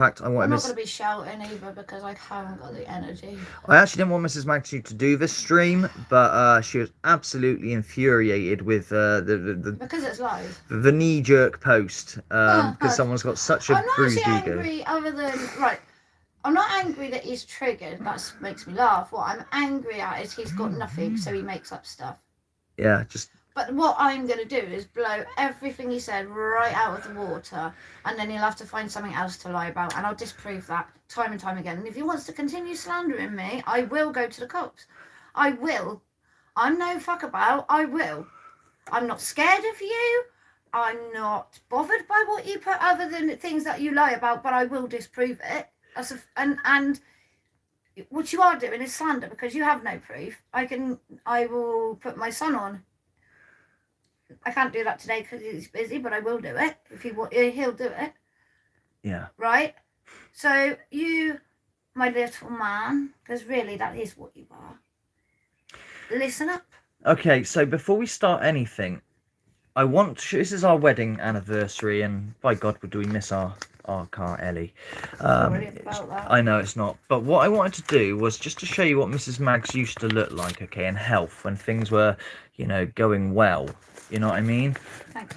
fact, I I'm wanted not going to be shouting either because I haven't got the energy. I actually didn't want Mrs. Magnitude to do this stream, but she was absolutely infuriated with Because it's live. the knee-jerk post because someone's got such a I'm not bruised actually ego. angry other than, right, I'm not angry that he's triggered. That makes me laugh. What I'm angry at is he's got nothing, so he makes up stuff. Yeah, just... But what I'm going to do is blow everything he said right out of the water, and then he'll have to find something else to lie about, and I'll disprove that time and time again. And if he wants to continue slandering me, I will go to the cops. I will. I'm no fuck about. I will. I'm not scared of you. I'm not bothered by what you put other than things that you lie about, but I will disprove it. And what you are doing is slander because you have no proof. I will put my son on. I can't do that today because he's busy, but I will do it. If he want, he'll do it. Yeah. Right? So you, my little man, because really that is what you are. Listen up. Okay, so before we start anything, I want to... This is our wedding anniversary, and by God, do we miss our car, Ellie. Sorry about that. I know it's not. But what I wanted to do was just to show you what Mrs. Maggs used to look like, okay, in health, when things were, you know, going well. You know what I mean? Thanks.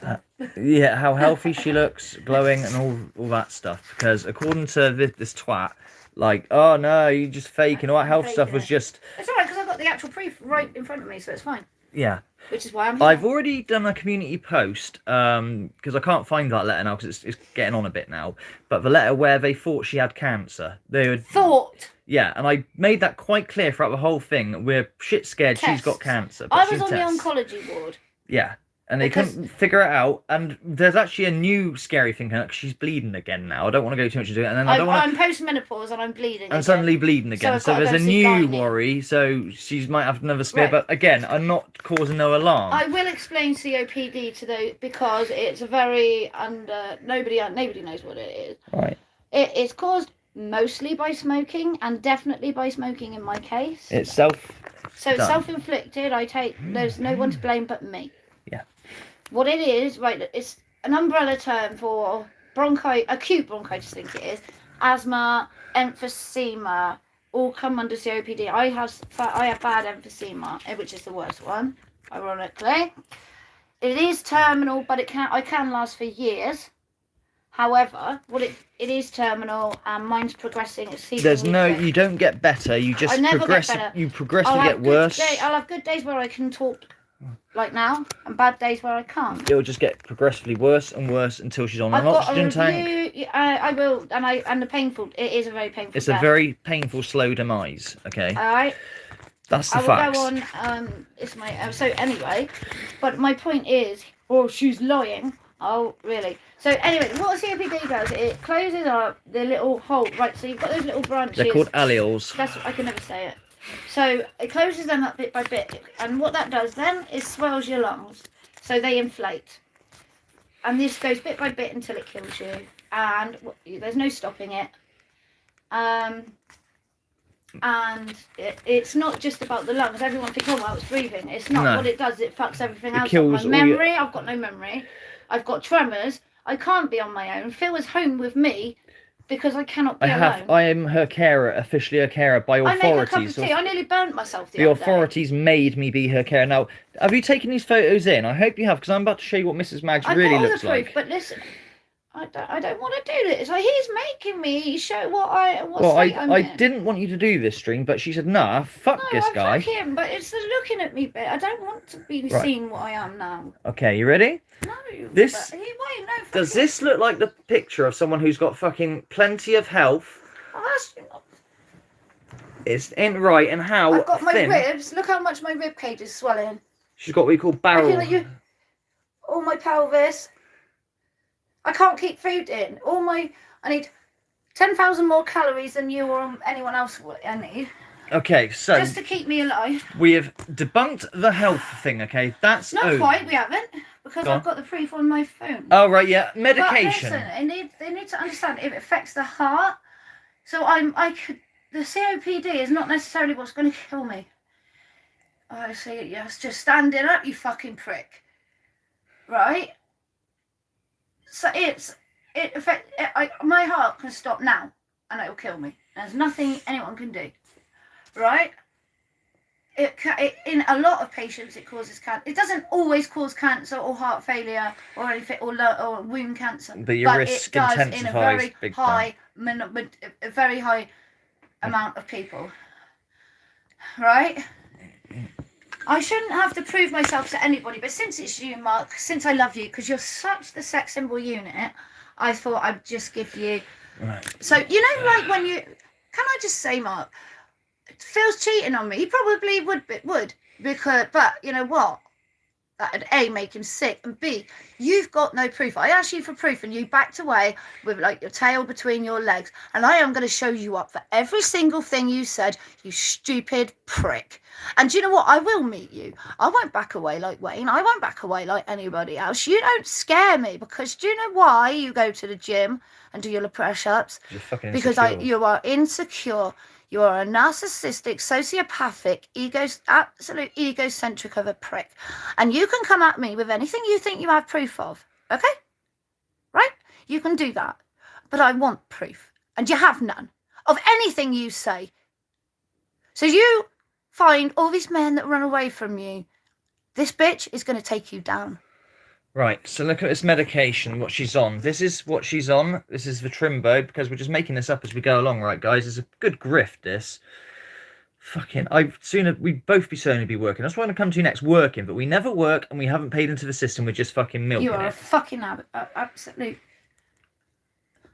Yeah, how healthy she looks, glowing, and all that stuff. Because according to this twat, like, oh no, you just faking. All that health stuff was just... It's alright, because I've got the actual proof right in front of me, so it's fine. Yeah. Which is why I'm here. I've already done a community post, because I can't find that letter now, because it's getting on a bit now. But the letter where they thought she had cancer. They would... Thought? Yeah, and I made that quite clear throughout the whole thing. We're shit scared she's got cancer. But I was on the oncology ward. Yeah. And they couldn't figure it out. And there's actually a new scary thing because she's bleeding again now. I don't want to go too much into it. And then I'm post-menopause and I'm bleeding again. And suddenly bleeding again. So there's a new worry. So she might have another scare. Right. But again, I'm not causing no alarm. I will explain COPD to those because it's a very nobody knows what it is. Right. It's caused mostly by smoking and definitely by smoking in my case. It's self-inflicted. There's no one to blame but me. Yeah. What it is, right, it's an umbrella term for acute bronchitis, I think it is, asthma, emphysema, all come under COPD. I have bad emphysema, which is the worst one, ironically. It is terminal, but I can last for years. However, it is terminal, and mine's progressing. You don't get better. You just progressively get worse. I'll have good days where I can talk like now, and bad days where I can't. It'll just get progressively worse and worse until she's on an oxygen tank. I will, and it is a very painful. It's a very painful, slow demise. Okay. All right. That's the facts. I will go on. It's my so anyway, but my point is, she's lying. Oh, really? So anyway, what COPD does, it closes up the little hole. Right. So you've got those little branches. They're called alleles. I can never say it. So it closes them up bit by bit, and what that does then is swells your lungs, so they inflate, and this goes bit by bit until it kills you, and there's no stopping it. And it's not just about the lungs. Everyone thinks, it's breathing. It's not. No. What it does, it fucks everything else up. My memory, I've got no memory. I've got tremors. I can't be on my own. Phil is home with me. Because I cannot be alone. I am her carer, officially her carer by authorities. I make a cup of tea. I nearly burnt myself the other day. The authorities made me be her carer. Now, have you taken these photos in? I hope you have, because I'm about to show you what Mrs. Maggs really looks like. But listen, I don't want to do this. Like, he's making me show what I didn't want you to do this stream, but she said, nah, fuck this guy. Fuck him, but it's the looking at me bit. I don't want to be seen what I am now. Okay, you ready? No. Does this look like the picture of someone who's got fucking plenty of health? It's in right, and how I've got my ribs. Look how much my rib cage is swelling. She's got what we call barrel. I feel like all my pelvis. I can't keep food in. I need 10,000 more calories than you or anyone else I need. Okay, so just to keep me alive. We have debunked the health thing, okay? That's not quite, we haven't. Because I've got the proof on my phone. Oh, right, yeah. Medication. But listen, they need to understand it affects the heart. So the COPD is not necessarily what's going to kill me. I see, yes, just standing up, you fucking prick. Right? So My heart can stop now, and it will kill me. There's nothing anyone can do, right? In a lot of patients, it causes cancer. It doesn't always cause cancer or heart failure or anything or wound cancer, but your risk it does intensifies in a very big high, a very high amount of people, right? I shouldn't have to prove myself to anybody, but since it's you, Mark, since I love you, because you're such the sex symbol unit, I thought I'd just give you. Right. So like when you, can I just say, Mark? Phil's cheating on me. He probably would, because, but you know what? That'd A, make him sick, and B, you've got no proof. I asked you for proof, and you backed away with like your tail between your legs, and I am going to show you up for every single thing you said, you stupid prick. And do you know what? I will meet you. I won't back away like Wayne. I won't back away like anybody else. You don't scare me, because do you know why you go to the gym and do your press-ups? Because you are insecure. You are a narcissistic, sociopathic, absolute egocentric of a prick. And you can come at me with anything you think you have proof of. Okay? Right? You can do that. But I want proof. And you have none of anything you say. So you find all these men that run away from you. This bitch is going to take you down. Right, so look at this medication, what she's on. This is what she's on. This is the Trimbo, because we're just making this up as we go along, right, guys? It's a good grift, this. Fucking, we'd both be certainly be working. That's what I'm going to come to next, working. But we never work, and we haven't paid into the system. We're just fucking milking it. You are a fucking absolute...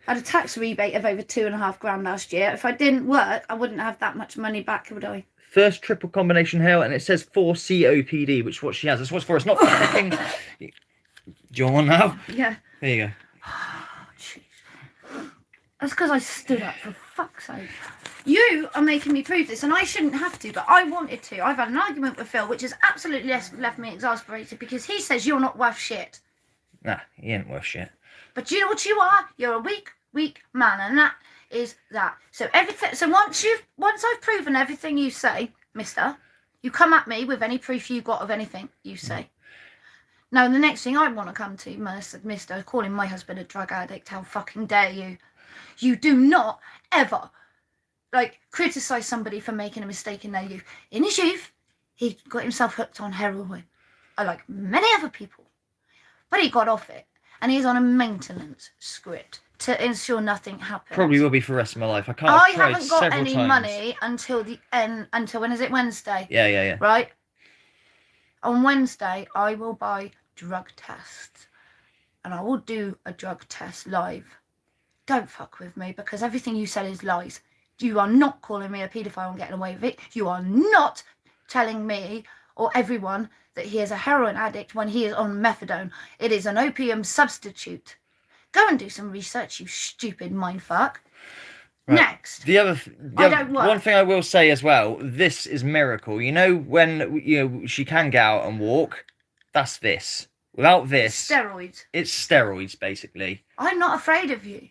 I had a tax rebate of over $2,500 last year. If I didn't work, I wouldn't have that much money back, would I? First triple combination hail, and it says for COPD, which is what she has. That's what it's for. It's not fucking... Do you want one now? Yeah. There you go. That's because I stood up, for fuck's sake. You are making me prove this, and I shouldn't have to, but I wanted to. I've had an argument with Phil, which has absolutely left me exasperated, because he says you're not worth shit. Nah, he ain't worth shit. But do you know what you are? You're a weak man, and that is that. So once I've proven everything you say, mister, you come at me with any proof you got of anything you say. Now, the next thing I want to come to, mister, calling my husband a drug addict, how fucking dare you? You do not ever, criticise somebody for making a mistake in their youth. In his youth, he got himself hooked on heroin, like many other people. But he got off it, and he's on a maintenance script to ensure nothing happens. Probably will be for the rest of my life. I haven't got any money until the end, until when is it, Wednesday? Yeah. Right? On Wednesday, I will buy drug tests, and I will do a drug test live. Don't fuck with me, because everything you said is lies. You are not calling me a paedophile and getting away with it. You are not telling me or everyone that he is a heroin addict when he is on methadone. It is an opium substitute. Go and do some research, you stupid mindfuck. Right. Next. One thing I will say as well, this is miracle. You know when she can get out and walk? That's this. Without this... Steroids. It's steroids, basically. I'm not afraid of you.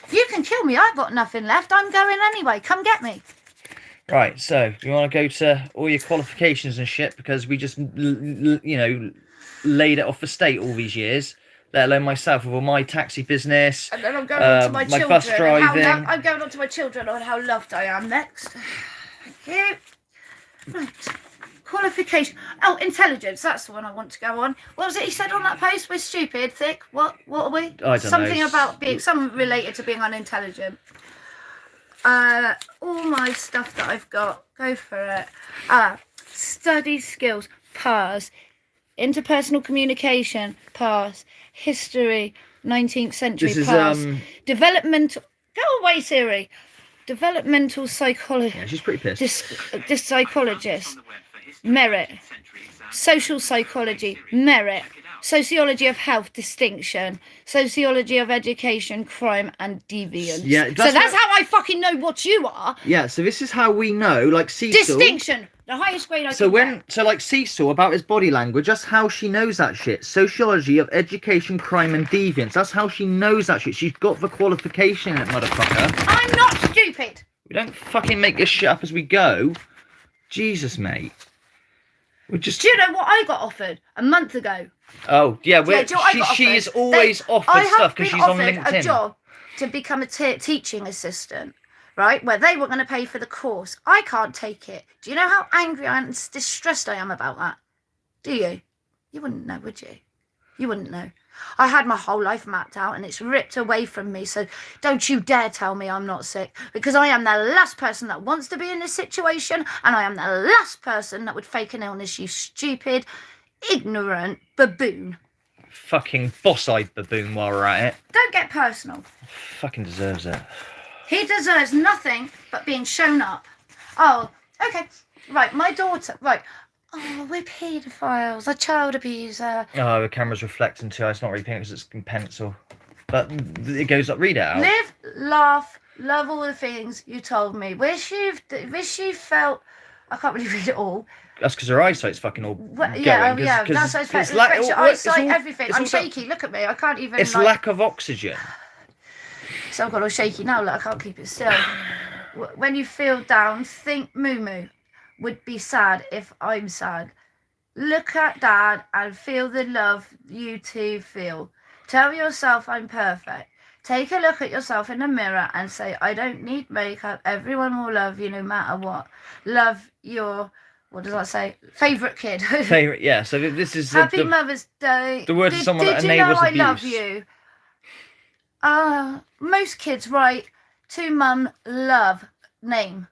If you can kill me, I've got nothing left. I'm going anyway. Come get me. Right, so do you want to go to all your qualifications and shit? Because we just, laid it off the state all these years. Let alone myself with all my taxi business. And then I'm going on to my children. Bus driving. I'm going on to my children on how loved I am next. Thank you. Right. Qualification. Oh, intelligence. That's the one I want to go on. What was it he said on that post? We're stupid, thick. What are we? I don't something know. About being, something related to being unintelligent. All my stuff that I've got. Go for it. Study skills. Pass. Interpersonal communication. Pass. History. 19th century. This pass. Is Developmental. Go away, Siri. Developmental psychology. Yeah, she's pretty pissed. This psychologist. Merit. Social psychology. Merit. Sociology of health, distinction. Sociology of education, crime and deviance. Yeah, so that's how I fucking know what you are. Yeah, so this is how we know, like Cecil. Distinction. The highest grade I can get. So like Cecil, about his body language, that's how she knows that shit. Sociology of education, crime and deviance. That's how she knows that shit. She's got the qualification in it, motherfucker. I'm not stupid. We don't fucking make this shit up as we go. Jesus, mate. Do you know what I got offered a month ago? Oh, yeah, Do you know what I got she offered? is always offered I stuff have because been she's on offered LinkedIn. a job to become a teaching assistant, right? Where they were going to pay for the course. I can't take it. Do you know how angry and distressed I am about that? Do you? You wouldn't know, would you? You wouldn't know. I had my whole life mapped out and it's ripped away from me. So don't you dare tell me I'm not sick, because I am the last person that wants to be in this situation, and I am the last person that would fake an illness, you stupid, ignorant baboon. Fucking boss-eyed baboon while we're at it. Don't get personal. Fucking deserves it. He deserves nothing but being shown up. Oh, okay. Right, my daughter. Right. Oh, we're paedophiles, a child abuser. Oh, the camera's reflecting too. It's not really pink because it's in pencil. But it goes up. Read it out. Live, laugh, love all the things you told me. Wish you felt. I can't really read it all. That's because her eyesight's fucking all Well, going. yeah. That's what it's your eyesight, everything. I'm shaky. Look at me. I can't even. It's lack of oxygen. So I've got all shaky now. Look, I can't keep it still. When you feel down, think Moo would be sad if I'm sad. Look at Dad and feel the love you two feel. Tell yourself I'm perfect. Take a look at yourself in the mirror and say, I don't need makeup. Everyone will love you no matter what. Love your, what does that say? Favourite kid. Favourite, yeah. So this is Happy Mother's Day. The words of someone that enables abuse. Did you know I love you? Most kids write to mum, love, name.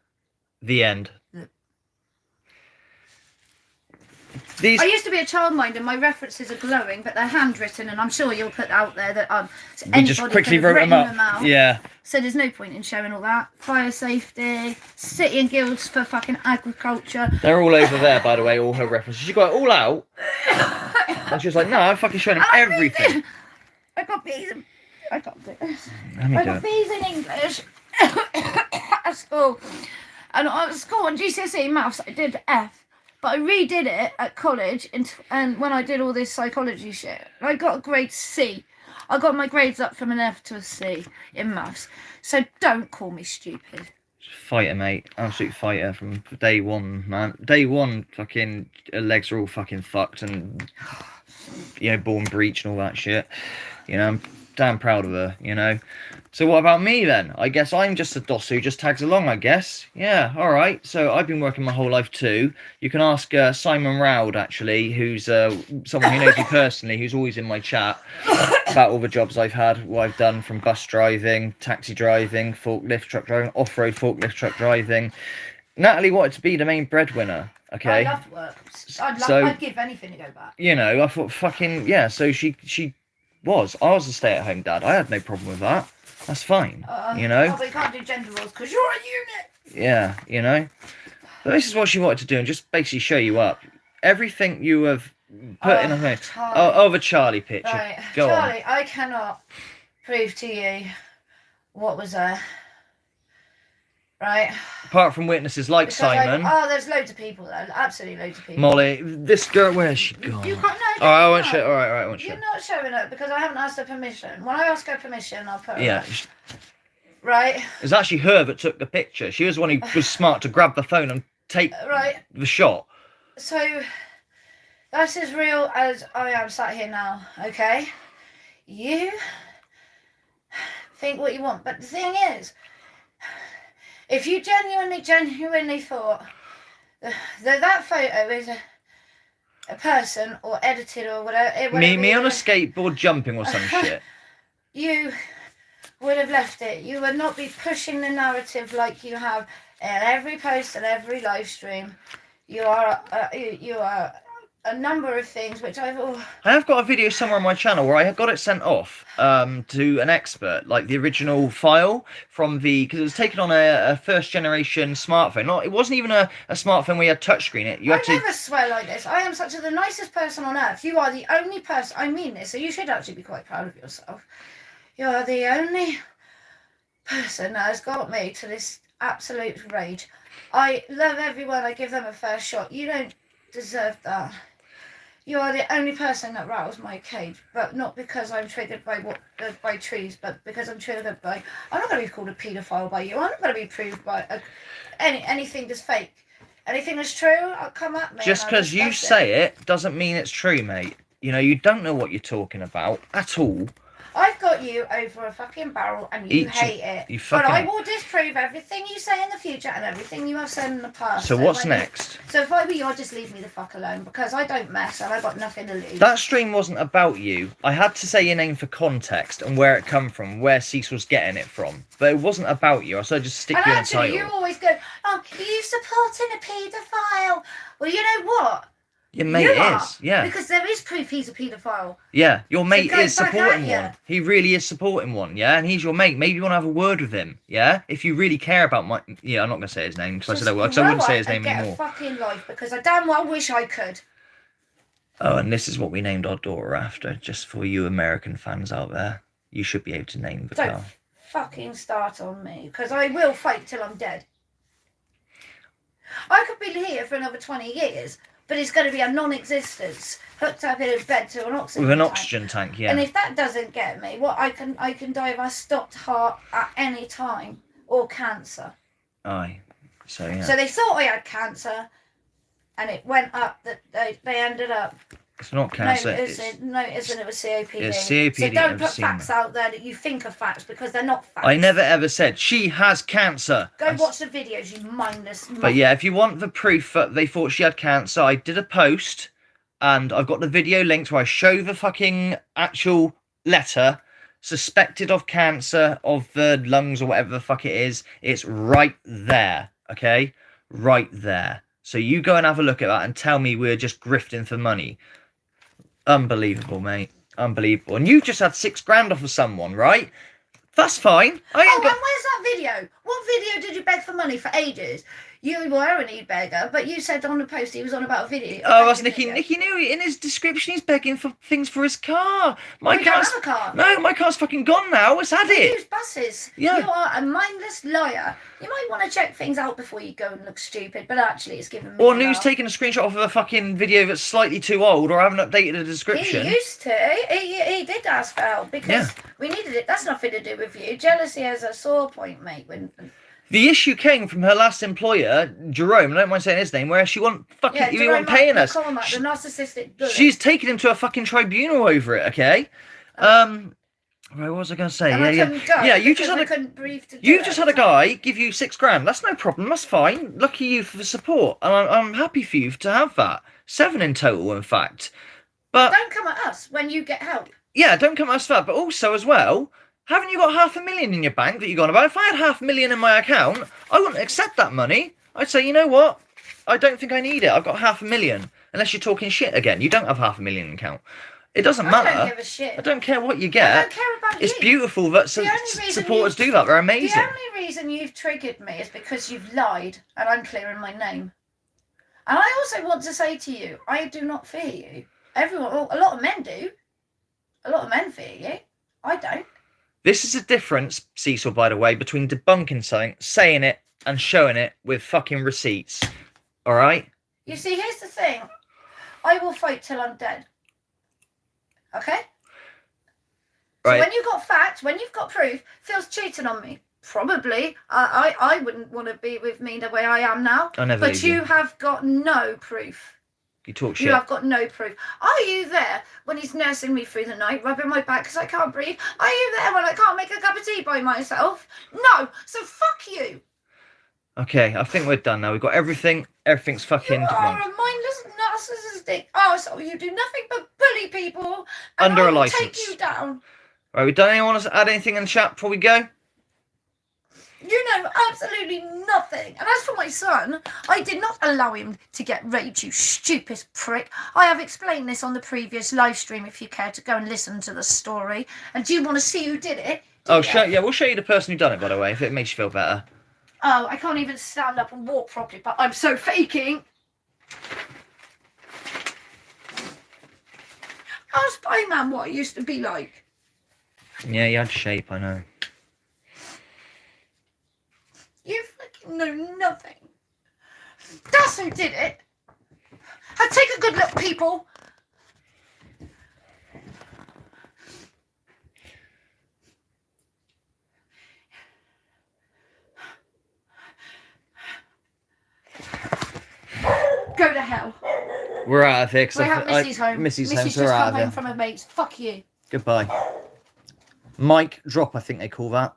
The end. I used to be a childminder. My references are glowing, but they're handwritten, and I'm sure you'll put out there that we just quickly wrote them up. Yeah. So there's no point in showing all that. Fire safety, city and guilds for fucking agriculture. They're all over there, by the way. All her references. She got it all out, and she was like, "No, I'm fucking showing them everything." I got B's. I got this. I got B's in English at school, and at school on GCSE maths I did F. But I redid it at college, and when I did all this psychology shit, I got a grade C. I got my grades up from an F to a C in maths. So don't call me stupid. Fighter, mate. Absolute fighter from day one, man. Day one, fucking her legs are all fucking fucked and, bone breach and all that shit. I'm damn proud of her, So what about me then? I guess I'm just a doss who just tags along, I guess. Yeah, all right. So I've been working my whole life too. You can ask Simon Roud, actually, who's someone who knows me personally, who's always in my chat, about all the jobs I've had, what I've done from bus driving, taxi driving, forklift truck driving, off-road forklift truck driving. Natalie wanted to be the main breadwinner, okay? I love to work. I'd give anything to go back. I thought fucking, yeah, so she I was a stay-at-home dad. I had no problem with that. That's fine, Oh, but you can't do gender roles because you're a unit. Yeah, But this is what she wanted to do and just basically show you up. Everything you have put in a thing. The Charlie picture. Right. Go Charlie, on. I cannot prove to you what was there. Right? Apart from witnesses like Simon. There's loads of people there. Absolutely loads of people. Molly, this girl, where has she gone? You can't know. I won't show. All right, I won't show. You're not showing up because I haven't asked her permission. When I ask her permission, I'll put her Yeah. up. Right? It's actually her that took the picture. She was the one who was smart to grab the phone and take the shot. So, that's as real as I am sat here now, okay? You think what you want, but the thing is, if you genuinely thought that photo is a person or edited or whatever... Me on a skateboard jumping or some shit. You would have left it. You would not be pushing the narrative like you have in every post and every live stream. You are a number of things which I have got a video somewhere on my channel where I got it sent off to an expert, like the original file from because it was taken on a first generation smartphone. No, it wasn't even a smartphone where you had touchscreen. I never swear like this. I am such the nicest person on earth. You are the only person. I mean this, so you should actually be quite proud of yourself. You are the only person that has got me to this absolute rage. I love everyone. I give them a fair shot. You don't deserve that. You are the only person that rattles my cage, but not because I'm triggered by trees, but because I'm triggered by... I'm not going to be called a paedophile by you. I'm not going to be proved by anything that's fake. Anything that's true, I'll come at me. Just because you say it doesn't mean it's true, mate. You know, you don't know what you're talking about at all. I've got you over a fucking barrel and you hate it. You But I fucking... will disprove everything you say in the future and everything you have said in the past. So what's next? So if I were you, I'd just leave me the fuck alone because I don't mess and I've got nothing to lose. That stream wasn't about you. I had to say your name for context and where it come from, where Cecil's getting it from. But it wasn't about you. So I just stick you in a title. You always go, oh, are you supporting a paedophile? Well, you know what? Your mate is, yeah. Because there is proof he's a paedophile. Yeah, your mate is supporting one. He really is supporting one, yeah? And he's your mate. Maybe you want to have a word with him, yeah? If you really care about my... Yeah, I'm not going to say his name because I said I would. Because I wouldn't say his name anymore. Get a fucking life because I damn well wish I could. Oh, and this is what we named our daughter after, just for you American fans out there. You should be able to name the girl. Don't fucking start on me because I will fight till I'm dead. I could be here for another 20 years. But it's going to be a non-existence, hooked up in a bed to an oxygen tank. With an oxygen tank, yeah. And if that doesn't get me, I can die of a stopped heart at any time or cancer. Aye. So yeah. So they thought I had cancer, and it went up that they ended up. It's not cancer. It isn't. It was COPD. It's COPD. So don't put facts out there that you think are facts because they're not facts. I never ever said she has cancer. Go watch the videos, you mindless. But yeah, if you want the proof that they thought she had cancer, I did a post, and I've got the video linked where I show the fucking actual letter, suspected of cancer of the lungs or whatever the fuck it is. It's right there, okay? Right there. So you go and have a look at that and tell me we're just grifting for money. Unbelievable, mate. Unbelievable. And you just had $6,000 off of someone, right? That's fine. And where's that video? What video did you beg for money for ages? You were an e-beggar, but you said on the post he was on about a video. Oh, that's Nicky. Nicky knew it. In his description, he's begging for things for his car. My car's... don't have a car. No, my car's fucking gone now. It's had it. Use buses. Yeah. You are a mindless liar. You might want to check things out before you go and look stupid, but actually it's given me... Or New's taking a screenshot of a fucking video that's slightly too old or haven't updated the description. He used to. He did ask for help because we needed it. That's nothing to do with you. Jealousy has a sore point, mate. The issue came from her last employer, Jerome, I don't mind saying his name, where she wasn't paying us. The narcissistic bully. She's taken him to a fucking tribunal over it, okay? Right, what was I going to say? Yeah, you just had a guy give you $6,000. That's no problem. That's fine. Lucky you for the support, and I'm happy for you to have that. 7 in total, in fact. But don't come at us when you get help. Yeah, don't come at us for that. But also as well, haven't you got $500,000 in your bank that you're gone about? If I had $500,000 in my account, I wouldn't accept that money. I'd say, you know what? I don't think I need it. I've got $500,000. Unless you're talking shit again. You don't have $500,000 in account. It doesn't matter. I don't give a shit. I don't care what you get. I don't care about It's beautiful that supporters do that. They're amazing. The only reason you've triggered me is because you've lied and I'm clearing my name. And I also want to say to you, I do not fear you. A lot of men do. A lot of men fear you. I don't. This is a difference, Cecil, by the way, between debunking something, saying it, and showing it with fucking receipts. All right? You see, here's the thing. I will fight till I'm dead. Okay? Right. So when you've got facts, when you've got proof, Phil's cheating on me. Probably. I wouldn't want to be with me the way I am now. But you have got no proof. You talk shit. You have got no proof. Are you there when he's nursing me through the night, rubbing my back because I can't breathe? Are you there when I can't make a cup of tea by myself? No. So fuck you. Okay, I think we're done now. We've got everything. Everything's fucking... You are a mindless, narcissistic arsehole. You do nothing but bully people. And under a will license. Take you down. Right, we done. Anyone want to add anything in the chat before we go? You know absolutely nothing. And as for my son, I did not allow him to get raped, you stupid prick. I have explained this on the previous live stream if you care to go and listen to the story. And do you want to see who did it? We'll show you the person who done it, by the way, if it makes you feel better. Oh, I can't even stand up and walk properly, but I'm so faking. Ask Spider-Man what it used to be like. Yeah, you had shape, I know. You fucking know nothing. That's who did it. And take a good look, people. Go to hell. We're out of here. We have Missy's home. Missy's Missy's home, so we're just out come of home here. from her mates. Fuck you. Goodbye. Mic drop, I think they call that.